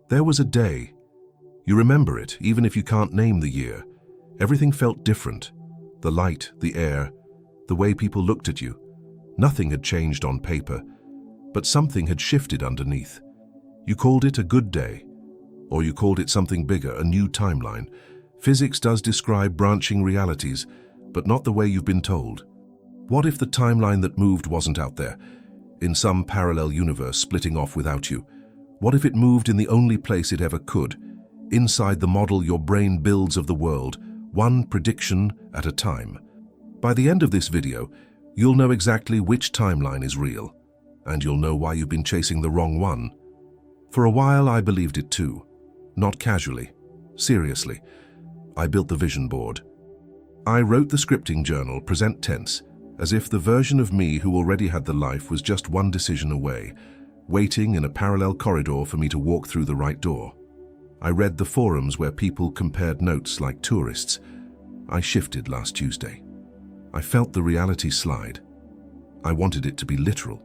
There was a day. You remember it, even if you can't name the year. Everything felt different. The light, the air, the way people looked at you. Nothing had changed on paper, but something had shifted underneath. You called it a good day, or you called it something bigger, a new timeline. Physics does describe branching realities, but not the way you've been told. What if the timeline that moved wasn't out there, in some parallel universe splitting off without you? What if it moved in the only place it ever could, inside the model your brain builds of the world, one prediction at a time? By the end of this video, you'll know exactly which timeline is real, and you'll know why you've been chasing the wrong one. For a while, I believed it too. Not casually, seriously. I built the vision board. I wrote the scripting journal, present tense, as if the version of me who already had the life was just one decision away, waiting in a parallel corridor for me to walk through the right door. I read the forums where people compared notes like tourists. I shifted last Tuesday. I felt the reality slide. I wanted it to be literal.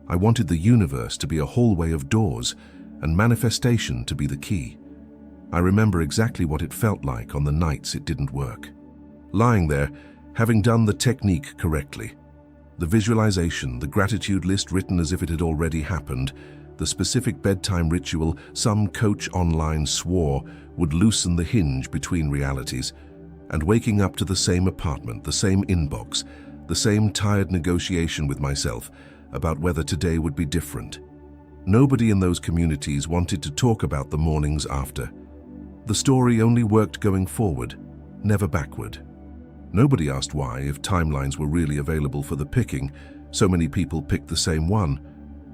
I wanted the universe to be a hallway of doors and manifestation to be the key. I remember exactly what it felt like on the nights it didn't work. Lying there, having done the technique correctly. The visualization, the gratitude list written as if it had already happened, the specific bedtime ritual some coach online swore would loosen the hinge between realities, and waking up to the same apartment, the same inbox, the same tired negotiation with myself about whether today would be different. Nobody in those communities wanted to talk about the mornings after. The story only worked going forward, never backward. Nobody asked why, if timelines were really available for the picking, so many people picked the same one,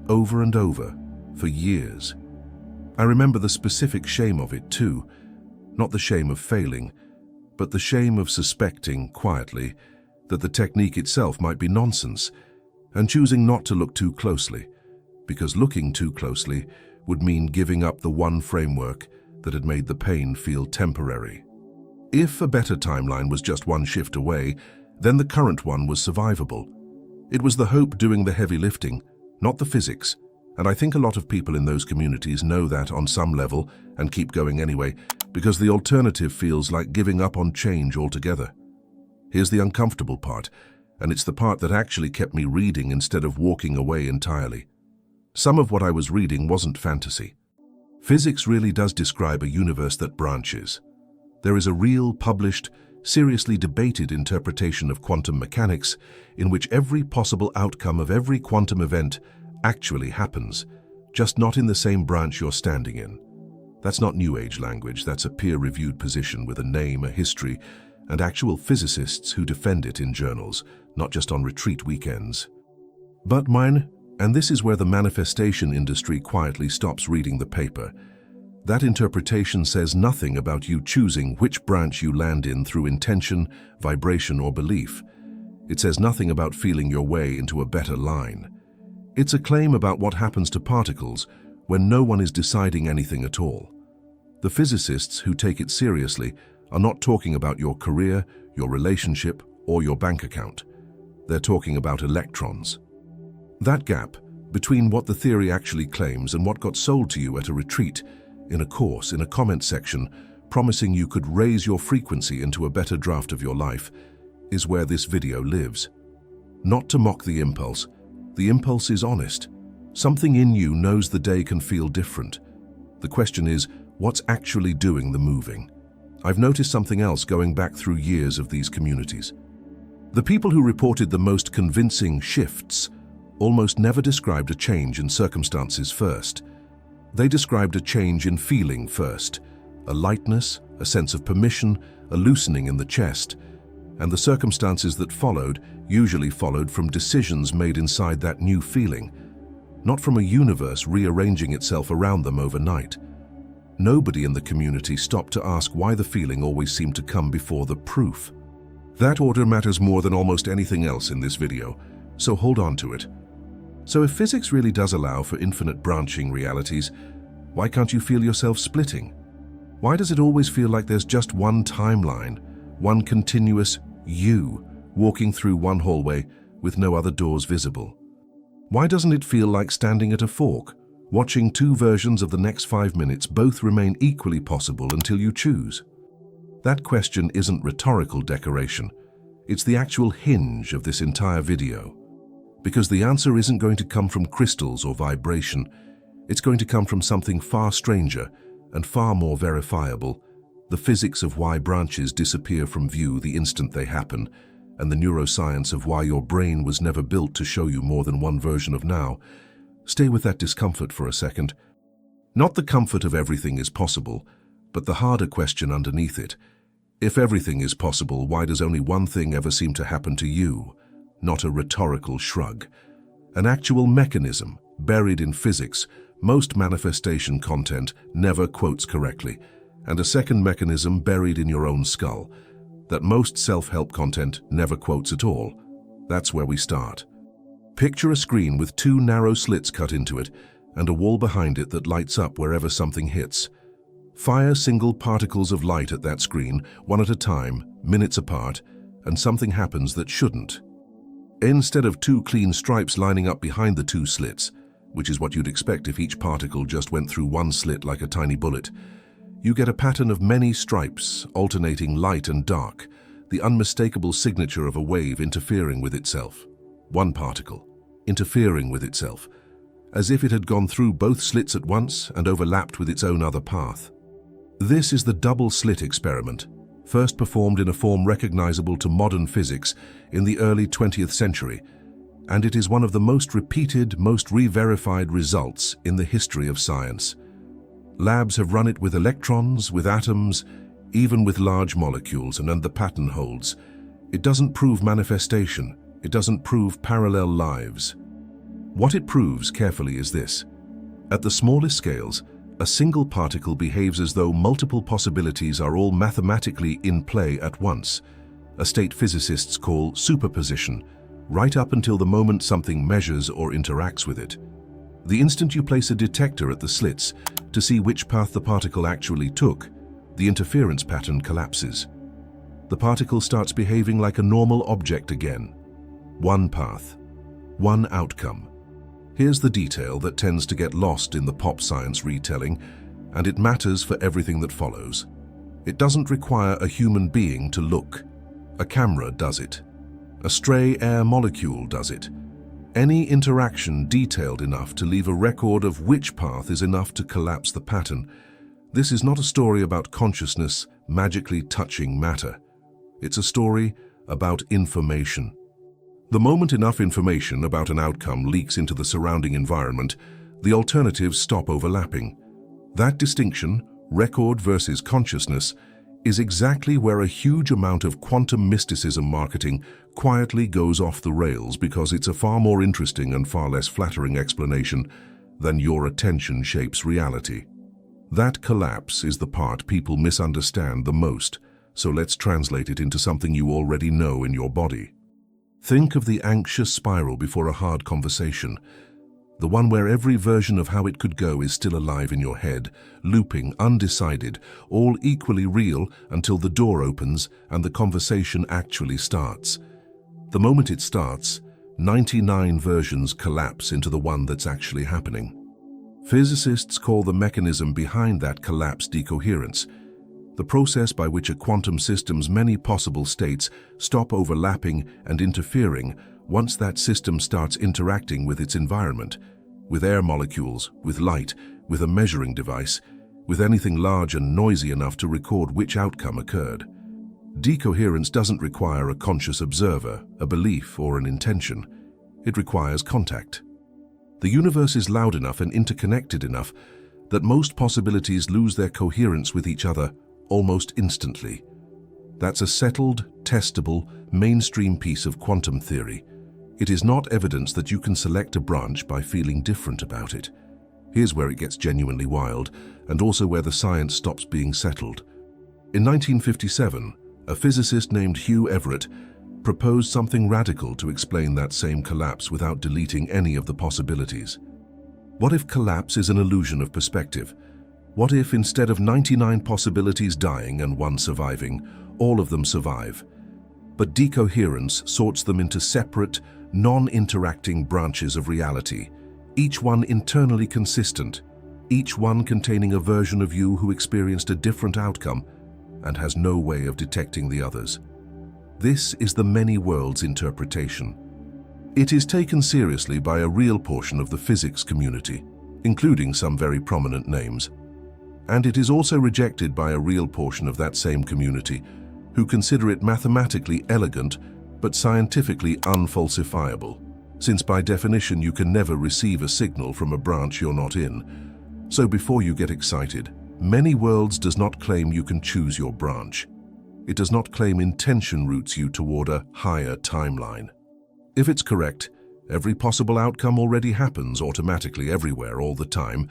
over and over, for years. I remember the specific shame of it too, not the shame of failing, but the shame of suspecting, quietly, that the technique itself might be nonsense, and choosing not to look too closely, because looking too closely would mean giving up the one framework that had made the pain feel temporary. If a better timeline was just one shift away, then the current one was survivable. It was the hope doing the heavy lifting, not the physics, and I think a lot of people in those communities know that on some level and keep going anyway, because the alternative feels like giving up on change altogether. Here's the uncomfortable part, and it's the part that actually kept me reading instead of walking away entirely. Some of what I was reading wasn't fantasy. Physics really does describe a universe that branches. There is a real, published, seriously debated interpretation of quantum mechanics in which every possible outcome of every quantum event actually happens, just not in the same branch you're standing in. That's not New Age language, that's a peer-reviewed position with a name, a history, and actual physicists who defend it in journals, not just on retreat weekends. But mine, and this is where the manifestation industry quietly stops reading the paper, that interpretation says nothing about you choosing which branch you land in through intention, vibration, or belief. It says nothing about feeling your way into a better line. It's a claim about what happens to particles when no one is deciding anything at all. The physicists who take it seriously are not talking about your career, your relationship, or your bank account. They're talking about electrons. That gap between what the theory actually claims and what got sold to you at a retreat, in a course, in a comment section, promising you could raise your frequency into a better draft of your life, is where this video lives. Not to mock the impulse is honest. Something in you knows the day can feel different. The question is, what's actually doing the moving? I've noticed something else going back through years of these communities. The people who reported the most convincing shifts almost never described a change in circumstances first. They described a change in feeling first, a lightness, a sense of permission, a loosening in the chest, and the circumstances that followed usually followed from decisions made inside that new feeling, not from a universe rearranging itself around them overnight. Nobody in the community stopped to ask why the feeling always seemed to come before the proof. That order matters more than almost anything else in this video, so hold on to it. So if physics really does allow for infinite branching realities, why can't you feel yourself splitting? Why does it always feel like there's just one timeline, one continuous you walking through one hallway with no other doors visible? Why doesn't it feel like standing at a fork, Watching two versions of the next 5 minutes both remain equally possible until you choose. That question isn't rhetorical decoration. It's the actual hinge of this entire video. Because the answer isn't going to come from crystals or vibration. It's going to come from something far stranger and far more verifiable. The physics of why branches disappear from view the instant they happen, and the neuroscience of why your brain was never built to show you more than one version of now. Stay with that discomfort for a second. Not the comfort of everything is possible, but the harder question underneath it. If everything is possible, why does only one thing ever seem to happen to you? Not a rhetorical shrug. An actual mechanism, buried in physics, most manifestation content never quotes correctly, and a second mechanism buried in your own skull, that most self-help content never quotes at all. That's where we start. Picture a screen with two narrow slits cut into it and a wall behind it that lights up wherever something hits. Fire single particles of light at that screen, one at a time, minutes apart, and something happens that shouldn't. Instead of two clean stripes lining up behind the two slits, which is what you'd expect if each particle just went through one slit like a tiny bullet, you get a pattern of many stripes, alternating light and dark, the unmistakable signature of a wave interfering with itself. One particle, interfering with itself, as if it had gone through both slits at once and overlapped with its own other path. This is the double-slit experiment, first performed in a form recognizable to modern physics in the early 20th century, and it is one of the most repeated, most re-verified results in the history of science. Labs have run it with electrons, with atoms, even with large molecules, and the pattern holds. It doesn't prove manifestation. It doesn't prove parallel lives. What it proves carefully is this. At the smallest scales, a single particle behaves as though multiple possibilities are all mathematically in play at once, a state physicists call superposition, right up until the moment something measures or interacts with it. The instant you place a detector at the slits to see which path the particle actually took, the interference pattern collapses. The particle starts behaving like a normal object again. One path, one outcome. Here's the detail that tends to get lost in the pop science retelling, and it matters for everything that follows. It doesn't require a human being to look. A camera does it. A stray air molecule does it. Any interaction detailed enough to leave a record of which path is enough to collapse the pattern. This is not a story about consciousness magically touching matter. It's a story about information. The moment enough information about an outcome leaks into the surrounding environment, the alternatives stop overlapping. That distinction, record versus consciousness, is exactly where a huge amount of quantum mysticism marketing quietly goes off the rails, because it's a far more interesting and far less flattering explanation than your attention shapes reality. That collapse is the part people misunderstand the most, so let's translate it into something you already know in your body. Think of the anxious spiral before a hard conversation, the one where every version of how it could go is still alive in your head, looping, undecided, all equally real until the door opens and the conversation actually starts. The moment it starts, 99 versions collapse into the one that's actually happening. Physicists call the mechanism behind that collapse decoherence, the process by which a quantum system's many possible states stop overlapping and interfering once that system starts interacting with its environment, with air molecules, with light, with a measuring device, with anything large and noisy enough to record which outcome occurred. Decoherence doesn't require a conscious observer, a belief, or an intention. It requires contact. The universe is loud enough and interconnected enough that most possibilities lose their coherence with each other almost instantly. That's a settled, testable, mainstream piece of quantum theory. It is not evidence that you can select a branch by feeling different about it. Here's where it gets genuinely wild, and also where the science stops being settled. In 1957, a physicist named Hugh Everett proposed something radical to explain that same collapse without deleting any of the possibilities. What if collapse is an illusion of perspective? What if, instead of 99 possibilities dying and one surviving, all of them survive? But decoherence sorts them into separate, non-interacting branches of reality, each one internally consistent, each one containing a version of you who experienced a different outcome and has no way of detecting the others. This is the many worlds interpretation. It is taken seriously by a real portion of the physics community, including some very prominent names. And it is also rejected by a real portion of that same community, who consider it mathematically elegant but scientifically unfalsifiable, since by definition you can never receive a signal from a branch you're not in. So before you get excited, many worlds does not claim you can choose your branch. It does not claim intention routes you toward a higher timeline. If it's correct, every possible outcome already happens automatically everywhere all the time,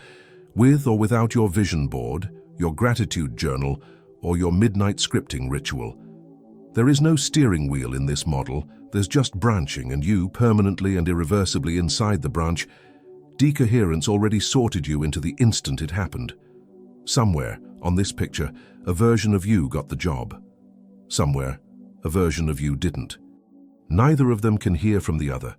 with or without your vision board, your gratitude journal, or your midnight scripting ritual. There is no steering wheel in this model, there's just branching, and you, permanently and irreversibly inside the branch. Decoherence already sorted you into the instant it happened. Somewhere, on this picture, a version of you got the job. Somewhere, a version of you didn't. Neither of them can hear from the other.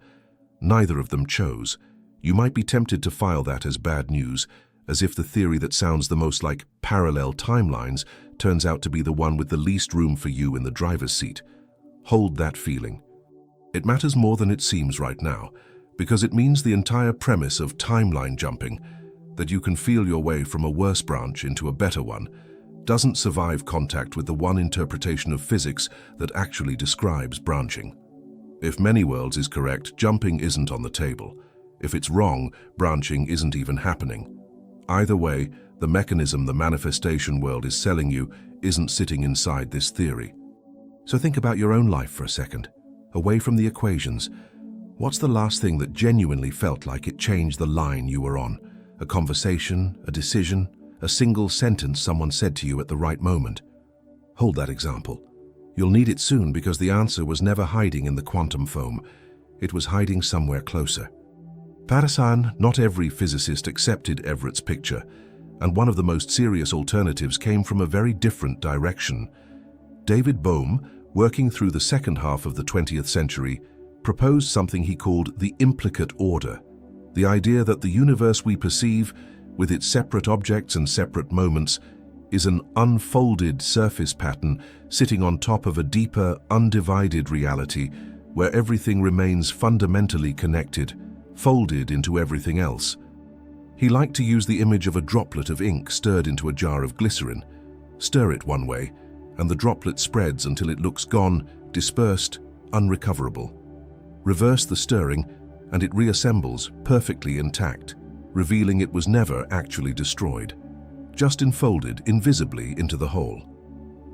Neither of them chose. You might be tempted to file that as bad news, as if the theory that sounds the most like parallel timelines turns out to be the one with the least room for you in the driver's seat. Hold that feeling. It matters more than it seems right now, because it means the entire premise of timeline jumping, that you can feel your way from a worse branch into a better one, doesn't survive contact with the one interpretation of physics that actually describes branching. If many worlds is correct, jumping isn't on the table. If it's wrong, branching isn't even happening. Either way, the mechanism the manifestation world is selling you isn't sitting inside this theory. So think about your own life for a second. Away from the equations, what's the last thing that genuinely felt like it changed the line you were on? A conversation, a decision, a single sentence someone said to you at the right moment? Hold that example. You'll need it soon because the answer was never hiding in the quantum foam. It was hiding somewhere closer. Patterson, not every physicist accepted Everett's picture, and one of the most serious alternatives came from a very different direction. David Bohm, working through the second half of the 20th century, proposed something he called the implicate order, the idea that the universe we perceive, with its separate objects and separate moments, is an unfolded surface pattern sitting on top of a deeper, undivided reality where everything remains fundamentally connected, folded into everything else. He liked to use the image of a droplet of ink stirred into a jar of glycerin. Stir it one way, and the droplet spreads until it looks gone, dispersed, unrecoverable. Reverse the stirring, and it reassembles, perfectly intact, revealing it was never actually destroyed, just enfolded invisibly into the whole.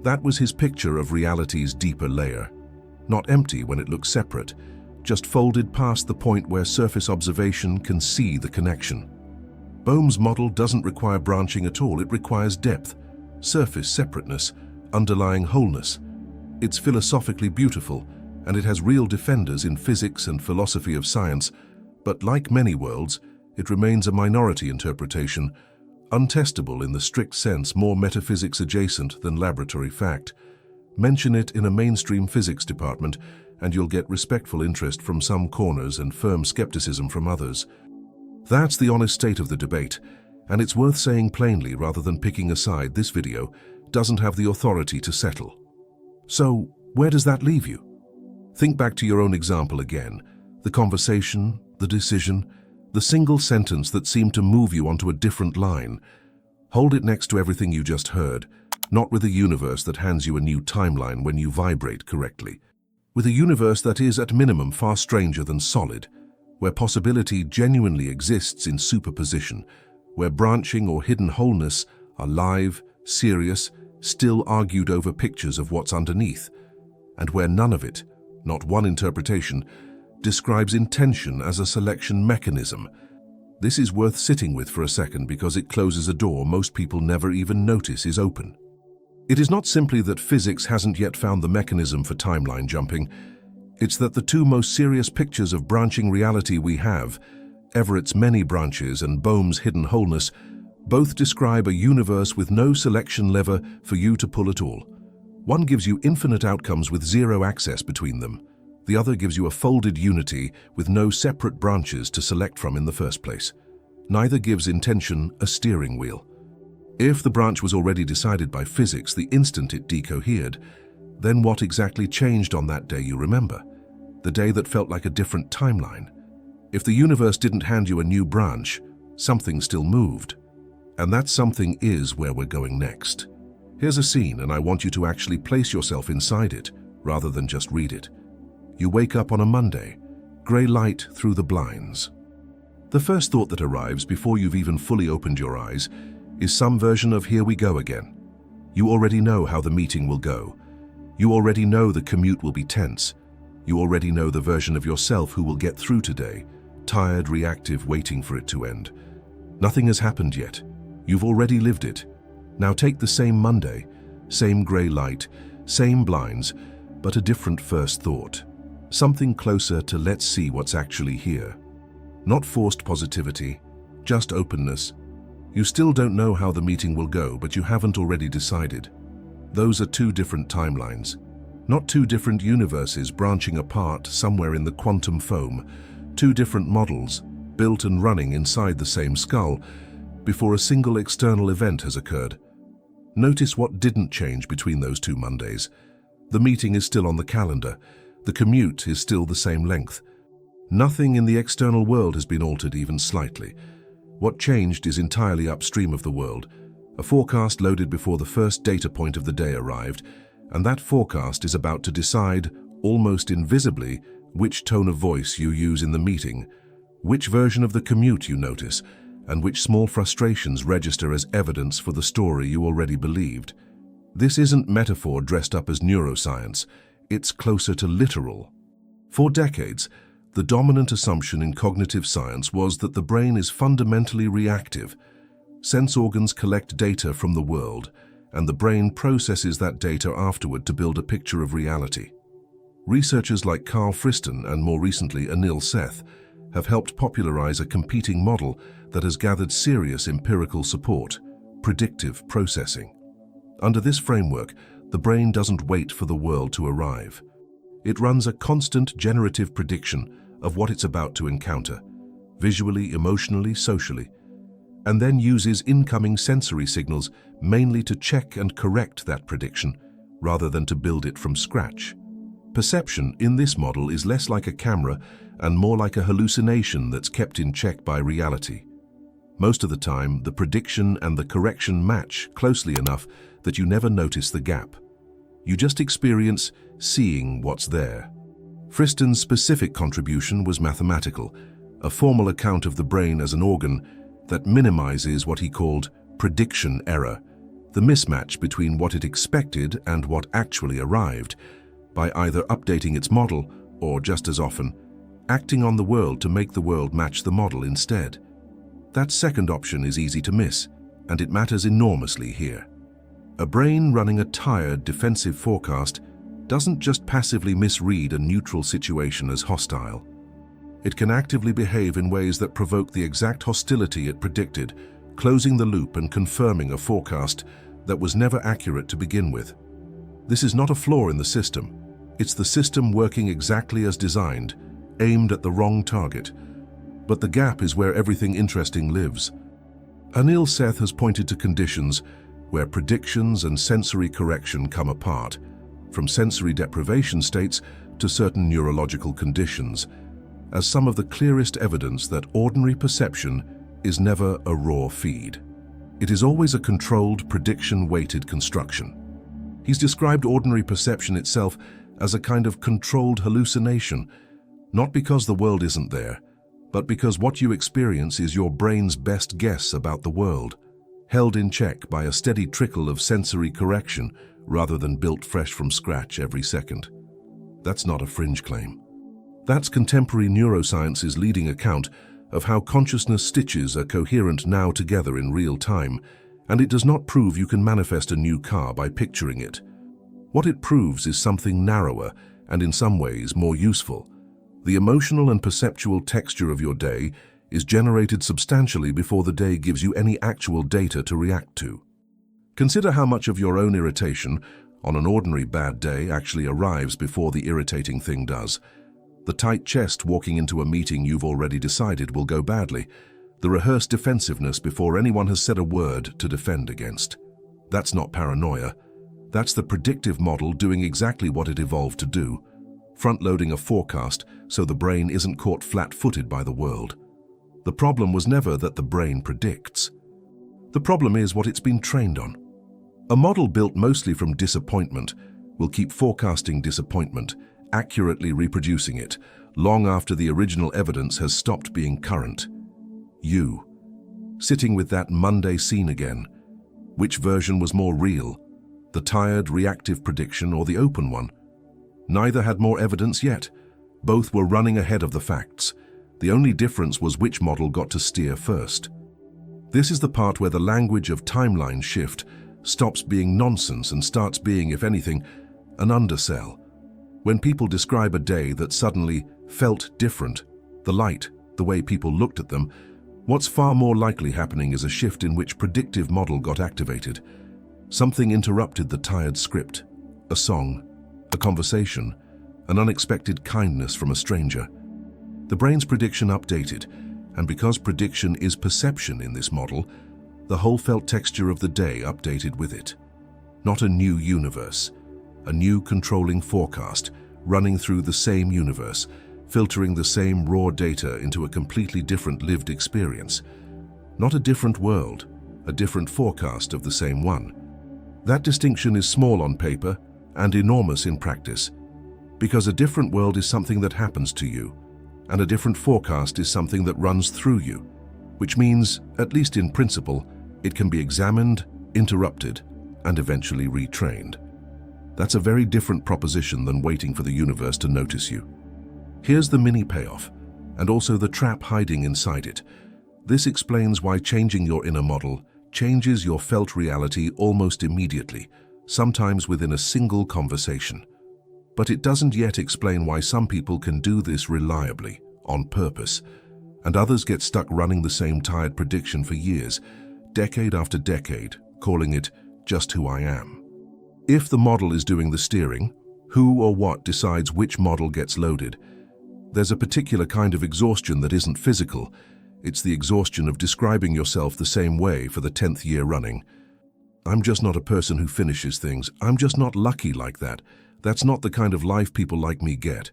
That was his picture of reality's deeper layer. Not empty when it looks separate, just folded past the point where surface observation can see the connection. Bohm's model doesn't require branching at all, it requires depth, surface separateness, underlying wholeness. It's philosophically beautiful, and it has real defenders in physics and philosophy of science, but like many worlds, it remains a minority interpretation, untestable in the strict sense, more metaphysics adjacent than laboratory fact. Mention it in a mainstream physics department, and you'll get respectful interest from some corners and firm skepticism from others. That's the honest state of the debate, and it's worth saying plainly rather than picking a side. This video doesn't have the authority to settle. So, where does that leave you? Think back to your own example again. The conversation, the decision, the single sentence that seemed to move you onto a different line. Hold it next to everything you just heard, not with a universe that hands you a new timeline when you vibrate correctly. With a universe that is, at minimum, far stranger than solid, where possibility genuinely exists in superposition, where branching or hidden wholeness are live, serious, still argued over pictures of what's underneath, and where none of it, not one interpretation, describes intention as a selection mechanism. This is worth sitting with for a second because it closes a door most people never even notice is open. It is not simply that physics hasn't yet found the mechanism for timeline jumping. It's that the two most serious pictures of branching reality we have, Everett's many branches and Bohm's hidden wholeness, both describe a universe with no selection lever for you to pull at all. One gives you infinite outcomes with zero access between them. The other gives you a folded unity with no separate branches to select from in the first place. Neither gives intention a steering wheel. If the branch was already decided by physics the instant it decohered, then what exactly changed on that day you remember? The day that felt like a different timeline. If the universe didn't hand you a new branch, something still moved. And that something is where we're going next. Here's a scene, and I want you to actually place yourself inside it, rather than just read it. You wake up on a Monday, grey light through the blinds. The first thought that arrives before you've even fully opened your eyes is some version of "here we go again." You already know how the meeting will go. You already know the commute will be tense. You already know the version of yourself who will get through today, tired, reactive, waiting for it to end. Nothing has happened yet. You've already lived it. Now take the same Monday, same grey light, same blinds, but a different first thought. Something closer to "let's see what's actually here." Not forced positivity, just openness. You still don't know how the meeting will go, but you haven't already decided. Those are two different timelines. Not two different universes branching apart somewhere in the quantum foam. Two different models, built and running inside the same skull, before a single external event has occurred. Notice what didn't change between those two Mondays. The meeting is still on the calendar. The commute is still the same length. Nothing in the external world has been altered even slightly. What changed is entirely upstream of the world. A forecast loaded before the first data point of the day arrived, and that forecast is about to decide, almost invisibly, which tone of voice you use in the meeting, which version of the commute you notice, and which small frustrations register as evidence for the story you already believed. This isn't metaphor dressed up as neuroscience. It's closer to literal. For decades, the dominant assumption in cognitive science was that the brain is fundamentally reactive. Sense organs collect data from the world, and the brain processes that data afterward to build a picture of reality. Researchers like Karl Friston and more recently Anil Seth have helped popularize a competing model that has gathered serious empirical support: predictive processing. Under this framework, the brain doesn't wait for the world to arrive. It runs a constant generative prediction of what it's about to encounter, visually, emotionally, socially, and then uses incoming sensory signals mainly to check and correct that prediction, rather than to build it from scratch. Perception in this model is less like a camera and more like a hallucination that's kept in check by reality. Most of the time, the prediction and the correction match closely enough that you never notice the gap. You just experience seeing what's there. Friston's specific contribution was mathematical, a formal account of the brain as an organ that minimizes what he called prediction error, the mismatch between what it expected and what actually arrived, by either updating its model or, just as often, acting on the world to make the world match the model instead. That second option is easy to miss, and it matters enormously here. A brain running a tired, defensive forecast doesn't just passively misread a neutral situation as hostile. It can actively behave in ways that provoke the exact hostility it predicted, closing the loop and confirming a forecast that was never accurate to begin with. This is not a flaw in the system. It's the system working exactly as designed, aimed at the wrong target. But the gap is where everything interesting lives. Anil Seth has pointed to conditions where predictions and sensory correction come apart, from sensory deprivation states to certain neurological conditions, as some of the clearest evidence that ordinary perception is never a raw feed. It is always a controlled, prediction-weighted construction. He's described ordinary perception itself as a kind of controlled hallucination, not because the world isn't there, but because what you experience is your brain's best guess about the world, held in check by a steady trickle of sensory correction rather than built fresh from scratch every second. That's not a fringe claim. That's contemporary neuroscience's leading account of how consciousness stitches are coherent now together in real time, and it does not prove you can manifest a new car by picturing it. What it proves is something narrower and in some ways more useful. The emotional and perceptual texture of your day is generated substantially before the day gives you any actual data to react to. Consider how much of your own irritation, on an ordinary bad day actually arrives before the irritating thing does. The tight chest walking into a meeting you've already decided will go badly. The rehearsed defensiveness before anyone has said a word to defend against. That's not paranoia. That's the predictive model doing exactly what it evolved to do, front-loading a forecast so the brain isn't caught flat-footed by the world. The problem was never that the brain predicts. The problem is what it's been trained on. A model built mostly from disappointment will keep forecasting disappointment, accurately reproducing it, long after the original evidence has stopped being current. You, sitting with that Monday scene again. Which version was more real? The tired, reactive prediction or the open one? Neither had more evidence yet. Both were running ahead of the facts. The only difference was which model got to steer first. This is the part where the language of timeline shift stops being nonsense and starts being, if anything, an undersell. When people describe a day that suddenly felt different, the light, the way people looked at them, what's far more likely happening is a shift in which predictive model got activated. Something interrupted the tired script, a song, a conversation, an unexpected kindness from a stranger. The brain's prediction updated, and because prediction is perception in this model, the whole felt texture of the day updated with it. Not a new universe, a new controlling forecast running through the same universe, filtering the same raw data into a completely different lived experience. Not a different world, a different forecast of the same one. That distinction is small on paper and enormous in practice, because a different world is something that happens to you, and a different forecast is something that runs through you, which means, at least in principle, it can be examined, interrupted, and eventually retrained. That's a very different proposition than waiting for the universe to notice you. Here's the mini payoff, and also the trap hiding inside it. This explains why changing your inner model changes your felt reality almost immediately, sometimes within a single conversation. But it doesn't yet explain why some people can do this reliably, on purpose, and others get stuck running the same tired prediction for years, decade after decade, calling it just who I am. If the model is doing the steering, who or what decides which model gets loaded? There's a particular kind of exhaustion that isn't physical. It's the exhaustion of describing yourself the same way for the 10th year running. I'm just not a person who finishes things. I'm just not lucky like that. That's not the kind of life people like me get.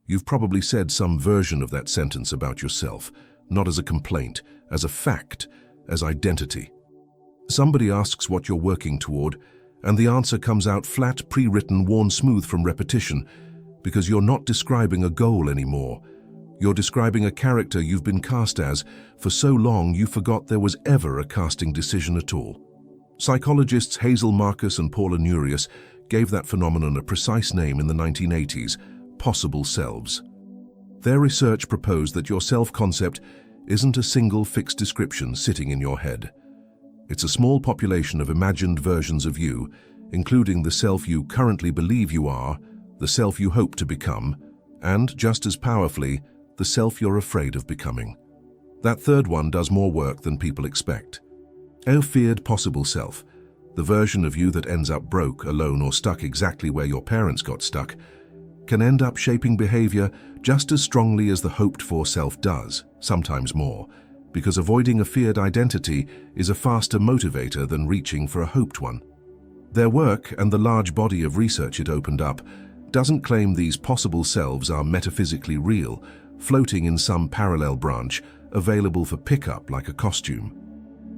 You've probably said some version of that sentence about yourself, not as a complaint, as a fact, as identity. Somebody asks what you're working toward, and the answer comes out flat, pre-written, worn smooth from repetition, because you're not describing a goal anymore. You're describing a character you've been cast as for so long you forgot there was ever a casting decision at all. Psychologists Hazel, Markus, and Paula Nurius gave that phenomenon a precise name in the 1980s, possible selves. Their research proposed that your self-concept isn't a single fixed description sitting in your head. It's a small population of imagined versions of you, including the self you currently believe you are, the self you hope to become, and, just as powerfully, the self you're afraid of becoming. That third one does more work than people expect. O feared possible self, the version of you that ends up broke, alone, or stuck exactly where your parents got stuck, can end up shaping behavior just as strongly as the hoped-for self does, sometimes more, because avoiding a feared identity is a faster motivator than reaching for a hoped one. Their work and the large body of research it opened up doesn't claim these possible selves are metaphysically real, floating in some parallel branch, available for pickup like a costume.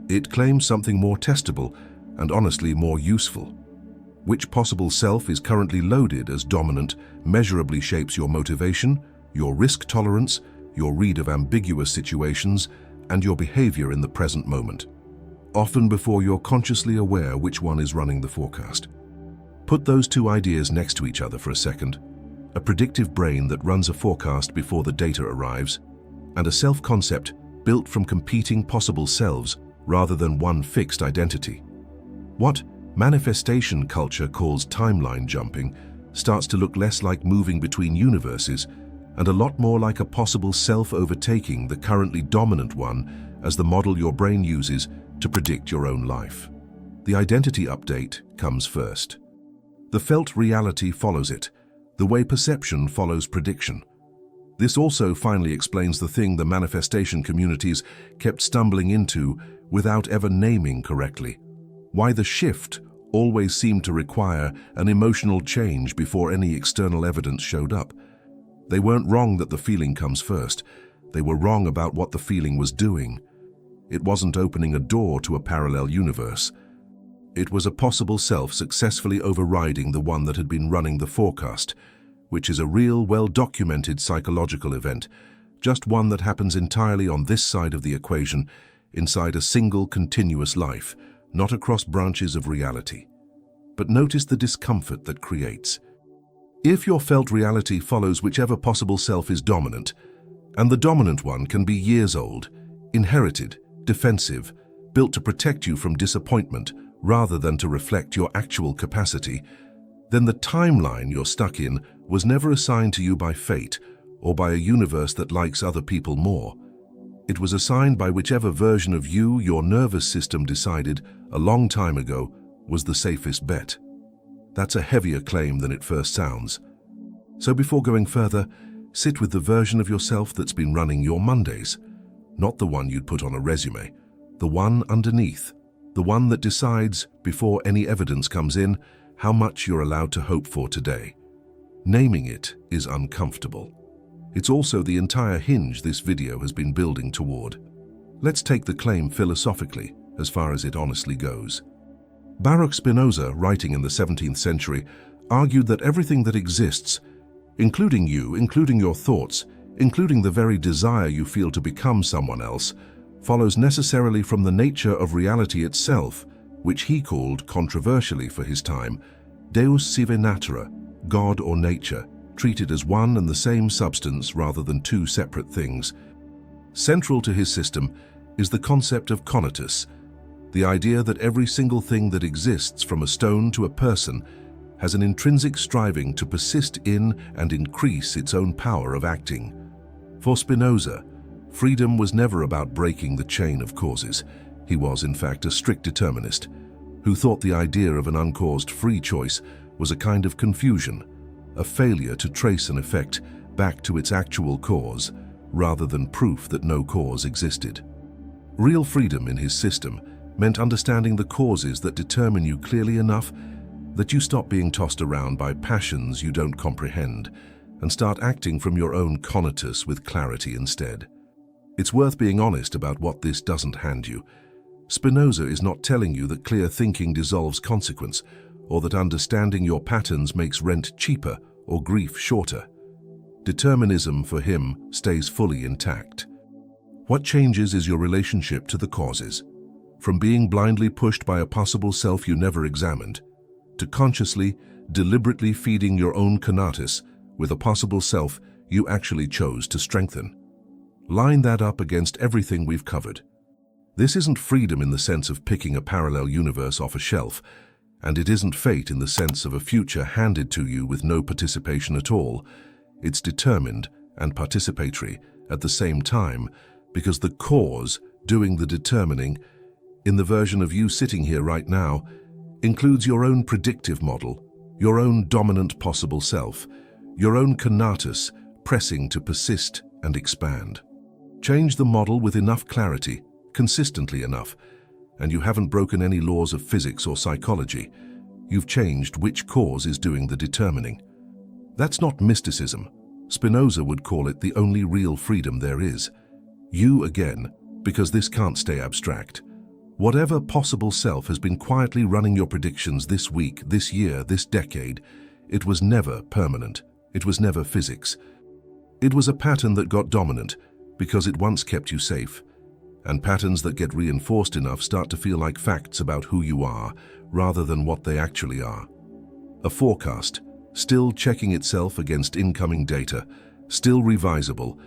It claims something more testable and honestly more useful. Which possible self is currently loaded as dominant measurably shapes your motivation, your risk tolerance, your read of ambiguous situations, and your behavior in the present moment, often before you're consciously aware which one is running the forecast. Put those two ideas next to each other for a second. A predictive brain that runs a forecast before the data arrives, and a self-concept built from competing possible selves rather than one fixed identity. What manifestation culture calls timeline jumping starts to look less like moving between universes and a lot more like a possible self overtaking the currently dominant one as the model your brain uses to predict your own life. The identity update comes first. The felt reality follows it, the way perception follows prediction. This also finally explains the thing the manifestation communities kept stumbling into without ever naming correctly. Why the shift always seemed to require an emotional change before any external evidence showed up. They weren't wrong that the feeling comes first. They were wrong about what the feeling was doing. It wasn't opening a door to a parallel universe. It was a possible self successfully overriding the one that had been running the forecast, which is a real, well-documented psychological event, just one that happens entirely on this side of the equation, inside a single continuous life, not across branches of reality. But notice the discomfort that creates. If your felt reality follows whichever possible self is dominant, and the dominant one can be years old, inherited, defensive, built to protect you from disappointment rather than to reflect your actual capacity, then the timeline you're stuck in was never assigned to you by fate or by a universe that likes other people more. It was assigned by whichever version of you your nervous system decided a long time ago was the safest bet. That's a heavier claim than it first sounds. So before going further, sit with the version of yourself that's been running your Mondays, not the one you'd put on a resume, the one underneath, the one that decides, before any evidence comes in, how much you're allowed to hope for today. Naming it is uncomfortable. It's also the entire hinge this video has been building toward. Let's take the claim philosophically, as far as it honestly goes. Baruch Spinoza, writing in the 17th century, argued that everything that exists, including you, including your thoughts, including the very desire you feel to become someone else, follows necessarily from the nature of reality itself, which he called, controversially for his time, Deus sive natura, God or nature, treated as one and the same substance rather than two separate things. Central to his system is the concept of conatus, the idea that every single thing that exists, from a stone to a person, has an intrinsic striving to persist in and increase its own power of acting. For Spinoza, freedom was never about breaking the chain of causes. He was, in fact, a strict determinist, who thought the idea of an uncaused free choice was a kind of confusion, a failure to trace an effect back to its actual cause, rather than proof that no cause existed. Real freedom in his system meant understanding the causes that determine you clearly enough that you stop being tossed around by passions you don't comprehend and start acting from your own conatus with clarity instead. It's worth being honest about what this doesn't hand you. Spinoza is not telling you that clear thinking dissolves consequence, or that understanding your patterns makes rent cheaper or grief shorter. Determinism for him stays fully intact. What changes is your relationship to the causes, from being blindly pushed by a possible self you never examined, to consciously, deliberately feeding your own conatus with a possible self you actually chose to strengthen. Line that up against everything we've covered. This isn't freedom in the sense of picking a parallel universe off a shelf, and it isn't fate in the sense of a future handed to you with no participation at all. It's determined and participatory at the same time, because the cause doing the determining, in the version of you sitting here right now, includes your own predictive model, your own dominant possible self, your own conatus pressing to persist and expand. Change the model with enough clarity, consistently enough, and you haven't broken any laws of physics or psychology. You've changed which cause is doing the determining. That's not mysticism. Spinoza would call it the only real freedom there is. You again, because this can't stay abstract. Whatever possible self has been quietly running your predictions this week, this year, this decade, it was never permanent. It was never physics. It was a pattern that got dominant because it once kept you safe. And patterns that get reinforced enough start to feel like facts about who you are, rather than what they actually are. A forecast, still checking itself against incoming data, still revisable.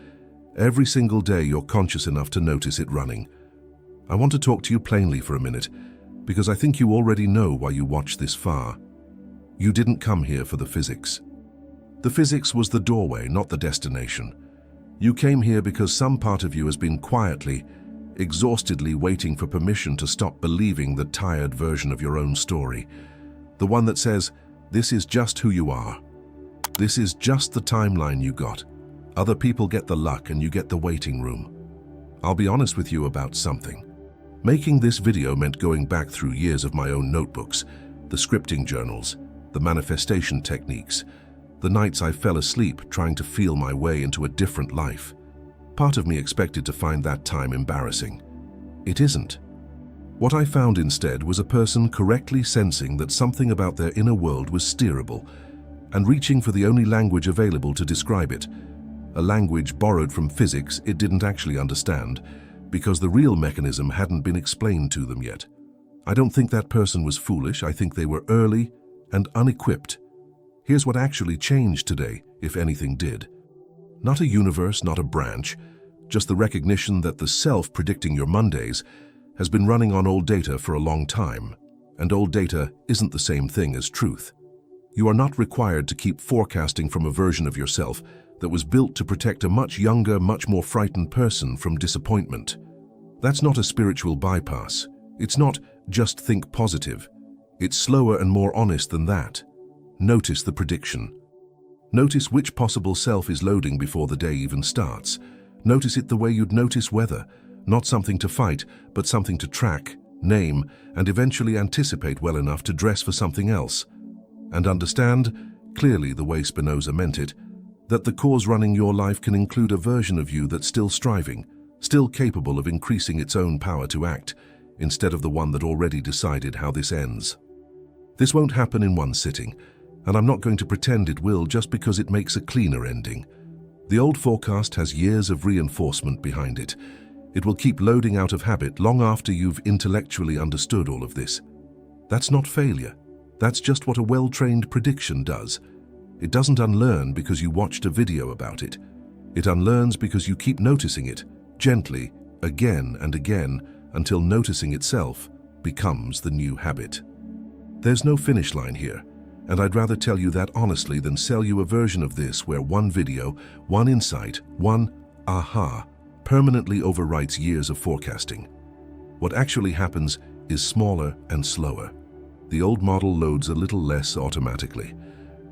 Every single day you're conscious enough to notice it running. I want to talk to you plainly for a minute, because I think you already know why you watched this far. You didn't come here for the physics. The physics was the doorway, not the destination. You came here because some part of you has been quietly, exhaustedly waiting for permission to stop believing the tired version of your own story. The one that says, This is just who you are. This is just the timeline you got. Other people get the luck and you get the waiting room. I'll be honest with you about something. Making this video meant going back through years of my own notebooks, the scripting journals, the manifestation techniques, the nights I fell asleep trying to feel my way into a different life. Part of me expected to find that time embarrassing. It isn't. What I found instead was a person correctly sensing that something about their inner world was steerable and reaching for the only language available to describe it, a language borrowed from physics it didn't actually understand because the real mechanism hadn't been explained to them yet. I don't think that person was foolish. I think they were early and unequipped. Here's what actually changed today, if anything did. Not a universe, not a branch, just the recognition that the self predicting your Mondays has been running on old data for a long time, and old data isn't the same thing as truth. You are not required to keep forecasting from a version of yourself that was built to protect a much younger, much more frightened person from disappointment. That's not a spiritual bypass. It's not just think positive. It's slower and more honest than that. Notice the prediction. Notice which possible self is loading before the day even starts. Notice it the way you'd notice weather, not something to fight, but something to track, name, and eventually anticipate well enough to dress for something else. And understand, clearly the way Spinoza meant it, that the cause running your life can include a version of you that's still striving, still capable of increasing its own power to act, instead of the one that already decided how this ends. This won't happen in one sitting, and I'm not going to pretend it will just because it makes a cleaner ending. The old forecast has years of reinforcement behind it. It will keep loading out of habit long after you've intellectually understood all of this. That's not failure. That's just what a well-trained prediction does. It doesn't unlearn because you watched a video about it. It unlearns because you keep noticing it, gently, again and again, until noticing itself becomes the new habit. There's no finish line here, and I'd rather tell you that honestly than sell you a version of this where one video, one insight, one aha permanently overwrites years of forecasting. What actually happens is smaller and slower. The old model loads a little less automatically.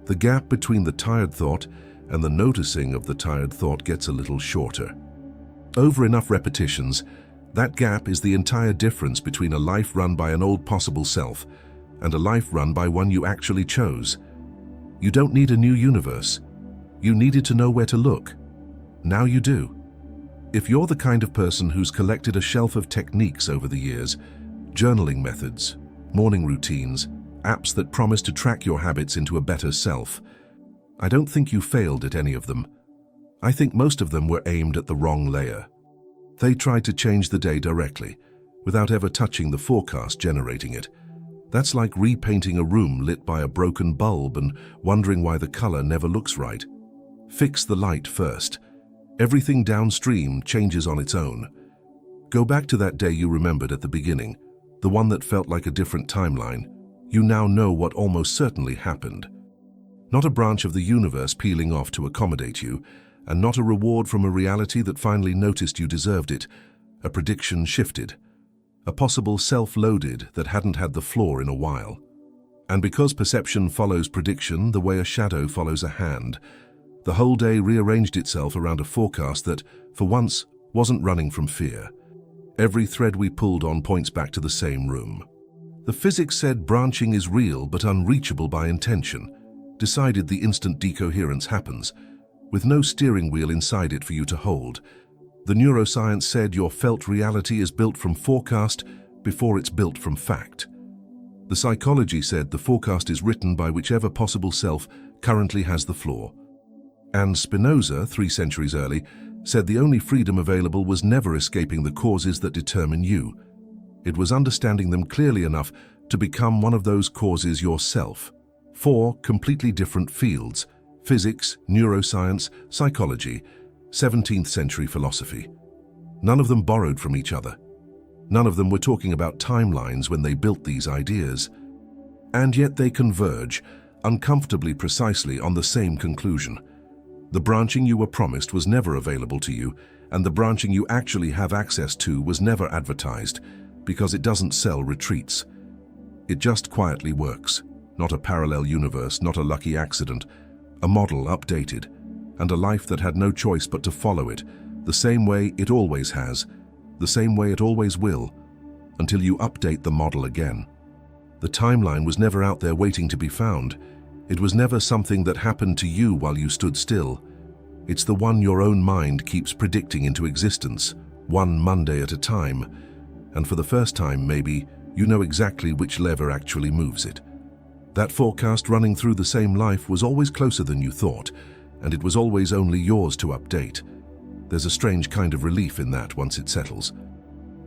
The gap between the tired thought and the noticing of the tired thought gets a little shorter. Over enough repetitions, that gap is the entire difference between a life run by an old possible self and a life run by one you actually chose. You don't need a new universe. You needed to know where to look. Now you do. If you're the kind of person who's collected a shelf of techniques over the years, journaling methods, morning routines, apps that promise to track your habits into a better self, I don't think you failed at any of them. I think most of them were aimed at the wrong layer. They tried to change the day directly, without ever touching the forecast generating it. That's like repainting a room lit by a broken bulb and wondering why the color never looks right. Fix the light first. Everything downstream changes on its own. Go back to that day you remembered at the beginning, the one that felt like a different timeline. You now know what almost certainly happened. Not a branch of the universe peeling off to accommodate you, and not a reward from a reality that finally noticed you deserved it. A prediction shifted. A possible self-loaded that hadn't had the floor in a while. And because perception follows prediction the way a shadow follows a hand, the whole day rearranged itself around a forecast that, for once, wasn't running from fear. Every thread we pulled on points back to the same room. The physics said branching is real but unreachable by intention, decided the instant decoherence happens, with no steering wheel inside it for you to hold. The neuroscience said your felt reality is built from forecast before it's built from fact. The psychology said the forecast is written by whichever possible self currently has the floor. And Spinoza, 3 centuries early, said the only freedom available was never escaping the causes that determine you. It was understanding them clearly enough to become one of those causes yourself. 4 completely different fields: physics, neuroscience, psychology, 17th century philosophy. None of them borrowed from each other. None of them were talking about timelines when they built these ideas. And yet they converge, uncomfortably precisely, on the same conclusion. The branching you were promised was never available to you, and the branching you actually have access to was never advertised, because it doesn't sell retreats. It just quietly works. Not a parallel universe, not a lucky accident. A model updated, and a life that had no choice but to follow it, the same way it always has, the same way it always will, until you update the model again. The timeline was never out there waiting to be found. It was never something that happened to you while you stood still. It's the one your own mind keeps predicting into existence, one Monday at a time. And for the first time, maybe, you know exactly which lever actually moves it. That forecast running through the same life was always closer than you thought, and it was always only yours to update. There's a strange kind of relief in that once it settles.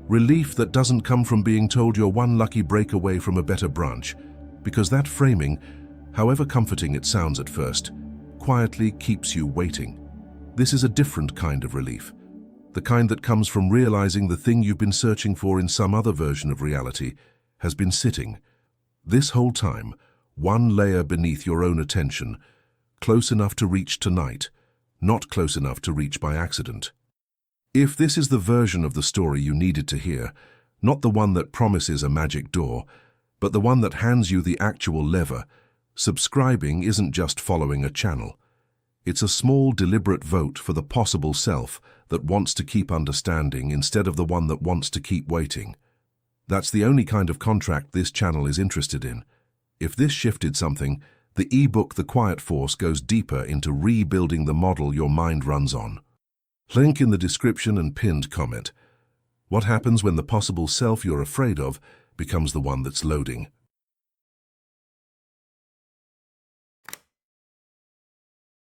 Relief that doesn't come from being told you're one lucky break away from a better branch, because that framing, however comforting it sounds at first, quietly keeps you waiting. This is a different kind of relief, the kind that comes from realizing the thing you've been searching for in some other version of reality has been sitting, this whole time, one layer beneath your own attention, close enough to reach tonight, not close enough to reach by accident. If this is the version of the story you needed to hear, not the one that promises a magic door, but the one that hands you the actual lever, subscribing isn't just following a channel. It's a small, deliberate vote for the possible self that wants to keep understanding instead of the one that wants to keep waiting. That's the only kind of contract this channel is interested in. If this shifted something, the ebook The Quiet Force goes deeper into rebuilding the model your mind runs on. Link in the description and pinned comment. What happens when the possible self you're afraid of becomes the one that's loading?